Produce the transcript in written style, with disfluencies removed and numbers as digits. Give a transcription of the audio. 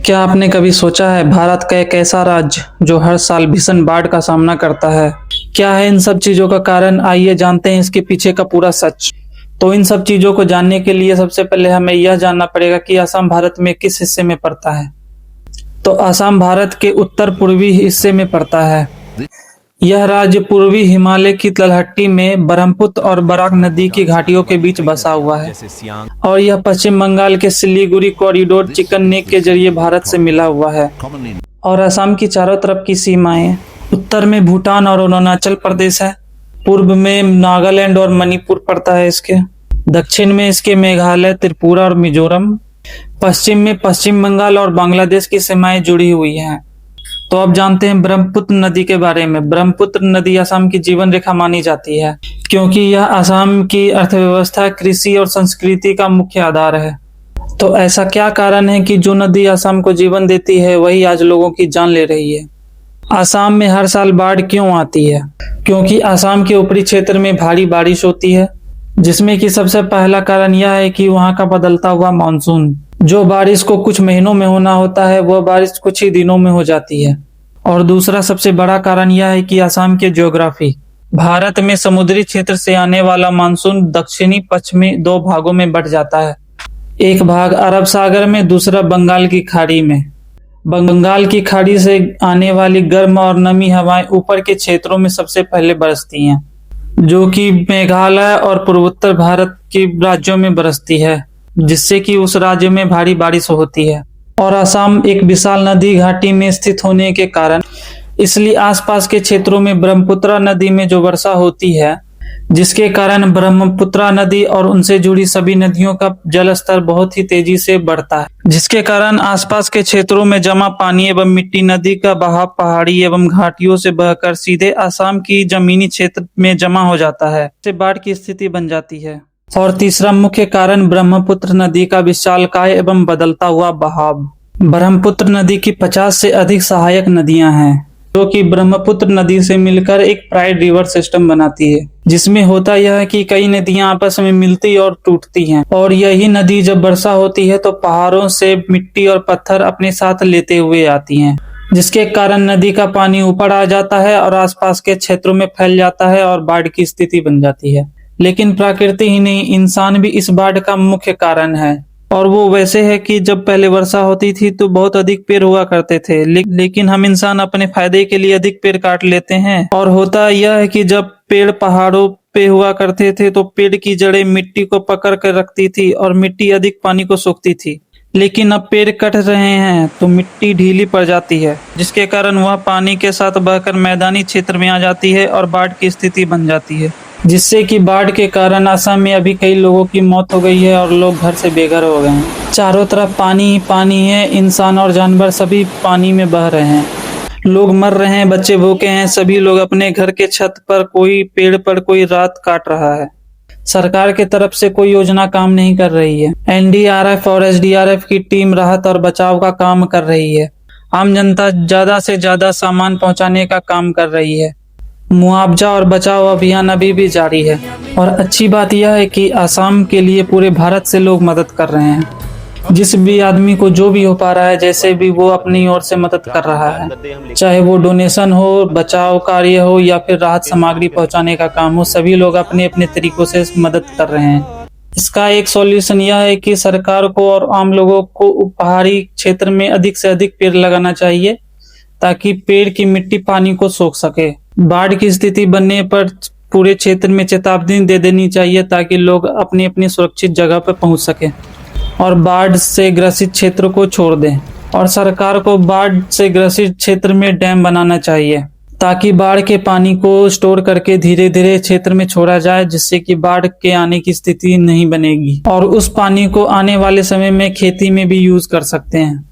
क्या आपने कभी सोचा है भारत का एक ऐसा राज्य जो हर साल भीषण बाढ़ का सामना करता है? क्या है इन सब चीजों का कारण? आइए जानते हैं इसके पीछे का पूरा सच। तो इन सब चीजों को जानने के लिए सबसे पहले हमें यह जानना पड़ेगा कि असम भारत में किस हिस्से में पड़ता है। तो असम भारत के उत्तर पूर्वी हिस्से में पड़ता है। यह राज्य पूर्वी हिमालय की तलहटी में ब्रह्मपुत्र और बराक नदी की घाटियों के बीच बसा हुआ है और यह पश्चिम बंगाल के सिलीगुड़ी कॉरिडोर चिकन नेक के जरिए भारत से मिला हुआ है। और असम की चारों तरफ की सीमाएं उत्तर में भूटान और अरुणाचल प्रदेश है, पूर्व में नागालैंड और मणिपुर पड़ता है इसके, दक्षिण में इसके मेघालय, त्रिपुरा और मिजोरम, पश्चिम में पश्चिम बंगाल और बांग्लादेश की सीमाएं जुड़ी हुई हैं। तो अब जानते हैं ब्रह्मपुत्र नदी के बारे में। ब्रह्मपुत्र नदी असम की जीवन रेखा मानी जाती है क्योंकि यह असम की अर्थव्यवस्था, कृषि और संस्कृति का मुख्य आधार है। तो ऐसा क्या कारण है कि जो नदी असम को जीवन देती है वही आज लोगों की जान ले रही है? असम में हर साल बाढ़ क्यों आती है? क्योंकि असम के ऊपरी क्षेत्र में भारी बारिश होती है, जिसमें कि सबसे पहला कारण यह है कि वहां का बदलता हुआ मानसून, जो बारिश को कुछ महीनों में होना होता है वह बारिश कुछ ही दिनों में हो जाती है। और दूसरा सबसे बड़ा कारण यह है कि असम के ज्योग्राफी, भारत में समुद्री क्षेत्र से आने वाला मानसून दक्षिणी पश्चिमी दो भागों में बंट जाता है। एक भाग अरब सागर में, दूसरा बंगाल की खाड़ी में। बंगाल की खाड़ी से आने वाली गर्म और नमी हवाएं ऊपर के क्षेत्रों में सबसे पहले बरसती हैं, जो कि मेघालय और पूर्वोत्तर भारत के राज्यों में बरसती है, जिससे कि उस राज्य में भारी बारिश होती है। और असम एक विशाल नदी घाटी में स्थित होने के कारण इसलिए आसपास के क्षेत्रों में ब्रह्मपुत्र नदी में जो वर्षा होती है, जिसके कारण ब्रह्मपुत्र नदी और उनसे जुड़ी सभी नदियों का जल स्तर बहुत ही तेजी से बढ़ता है, जिसके कारण आसपास के क्षेत्रों में जमा पानी एवं मिट्टी नदी का बहाव पहाड़ी एवं घाटियों से बहकर सीधे असम की जमीनी क्षेत्र में जमा हो जाता है, इससे बाढ़ की स्थिति बन जाती है। और तीसरा मुख्य कारण ब्रह्मपुत्र नदी का विशालकाय एवं बदलता हुआ बहाव। ब्रह्मपुत्र नदी की 50 से अधिक सहायक नदियां हैं, जो कि ब्रह्मपुत्र नदी से मिलकर एक प्राइड रिवर सिस्टम बनाती है, जिसमें होता यह है कि कई नदियां आपस में मिलती और टूटती हैं, और यही नदी जब वर्षा होती है तो पहाड़ों से मिट्टी और पत्थर अपने साथ लेते हुए आती हैं, जिसके कारण नदी का पानी ऊपर आ जाता है और आसपास के क्षेत्रों में फैल जाता है और बाढ़ की स्थिति बन जाती है। लेकिन प्रकृति ही नहीं, इंसान भी इस बाढ़ का मुख्य कारण है। और वो वैसे है कि जब पहले वर्षा होती थी तो बहुत अधिक पेड़ हुआ करते थे, लेकिन हम इंसान अपने फायदे के लिए अधिक पेड़ काट लेते हैं। और होता यह है कि जब पेड़ पहाड़ों पे हुआ करते थे तो पेड़ की जड़ें मिट्टी को पकड़ कर रखती थी और मिट्टी अधिक पानी को सोखती थी। लेकिन अब पेड़ कट रहे हैं तो मिट्टी ढीली पड़ जाती है, जिसके कारण वह पानी के साथ बहकर मैदानी क्षेत्र में आ जाती है और बाढ़ की स्थिति बन जाती है, जिससे कि बाढ़ के कारण असम में अभी कई लोगों की मौत हो गई है और लोग घर से बेघर हो गए हैं। चारों तरफ पानी ही पानी है, इंसान और जानवर सभी पानी में बह रहे हैं, लोग मर रहे हैं, बच्चे भूखे हैं, सभी लोग अपने घर के छत पर, कोई पेड़ पर, कोई रात काट रहा है। सरकार के तरफ से कोई योजना काम नहीं कर रही है। एनडीआरएफ और एसडीआरएफ की टीम राहत और बचाव का काम कर रही है। आम जनता ज्यादा से ज्यादा सामान पहुंचाने का काम कर रही है। मुआवजा और बचाव अभियान अभी भी जारी है। और अच्छी बात यह है कि असम के लिए पूरे भारत से लोग मदद कर रहे हैं। जिस भी आदमी को जो भी हो पा रहा है, जैसे भी वो अपनी ओर से मदद कर रहा है, चाहे वो डोनेशन हो, बचाव कार्य हो या फिर राहत सामग्री पहुंचाने का काम हो, सभी लोग अपने अपने तरीकों से मदद कर रहे हैं। इसका एक सॉल्यूशन यह है कि सरकार को और आम लोगों को पहाड़ी क्षेत्र में अधिक से अधिक पेड़ लगाना चाहिए, ताकि पेड़ की मिट्टी पानी को सोख सके। बाढ़ की स्थिति बनने पर पूरे क्षेत्र में चेतावनी दे देनी चाहिए, ताकि लोग अपनी अपनी सुरक्षित जगह पर पहुंच सके और बाढ़ से ग्रसित क्षेत्र को छोड़ दें। और सरकार को बाढ़ से ग्रसित क्षेत्र में डैम बनाना चाहिए, ताकि बाढ़ के पानी को स्टोर करके धीरे धीरे क्षेत्र में छोड़ा जाए, जिससे कि बाढ़ के आने की स्थिति नहीं बनेगी और उस पानी को आने वाले समय में खेती में भी यूज कर सकते हैं।